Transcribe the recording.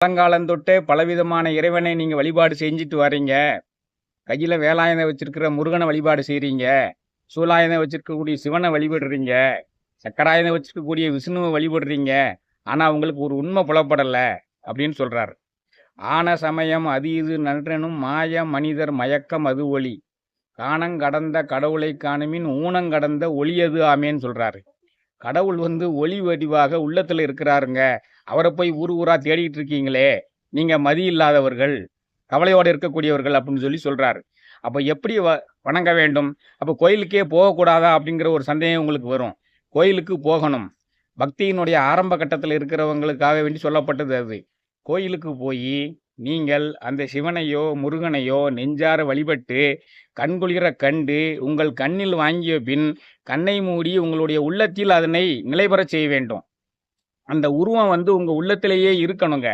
பழங்காலந்தொட்டே பலவிதமான இறைவனை நீங்க வழிபாடு செஞ்சுட்டு வர்றீங்க. கையில வேலாயுதம் வச்சிருக்கிற முருகன வழிபாடு செய்றீங்க. சூலாயுதம் வச்சிருக்கக்கூடிய சிவன வழிபடுறீங்க. சக்கராயுதம் வச்சிருக்கக்கூடிய விஷ்ணுவ வழிபடுறீங்க. ஆனா உங்களுக்கு ஒரு உண்மை புலப்படல அப்படின்னு சொல்றாரு. ஆன சமயம் அது இது நன்றெனும் மாய மனிதர் மயக்கம் அது ஒளி. காணங்கடந்த கடவுளை காணுமின் ஊனங்கடந்த ஒளியது ஆமேன்னு சொல்றாரு. கடவுள் ஒளி வடிவாக உள்ளத்துல இருக்கிறாருங்க. அவரை போய் ஊர் ஊரா தேடிட்டு இருக்கீங்களே, நீங்க மதி இல்லாதவர்கள், கவலையோடு இருக்கக்கூடியவர்கள் அப்படின்னு சொல்லி சொல்றாரு. அப்ப எப்படி வணங்க வேண்டும்? அப்ப கோயிலுக்கே போகக்கூடாதா அப்படிங்கிற ஒரு சந்தேகம் உங்களுக்கு வரும். கோயிலுக்கு போகணும். பக்தியினுடைய ஆரம்ப கட்டத்தில் இருக்கிறவங்களுக்காக வேண்டி சொல்லப்பட்டது அது. கோயிலுக்கு போய் நீங்கள் அந்த சிவனையோ முருகனையோ நெஞ்சார வழிபட்டு கண்குளிர கண்டு உங்கள் கண்ணில் வாங்கிய பின் கண்ணை மூடி உங்களுடைய உள்ளத்தில் அதனை நிலைபெறச் செய்ய வேண்டும். அந்த உருவம் உங்க உள்ளத்திலேயே இருக்கணுங்க.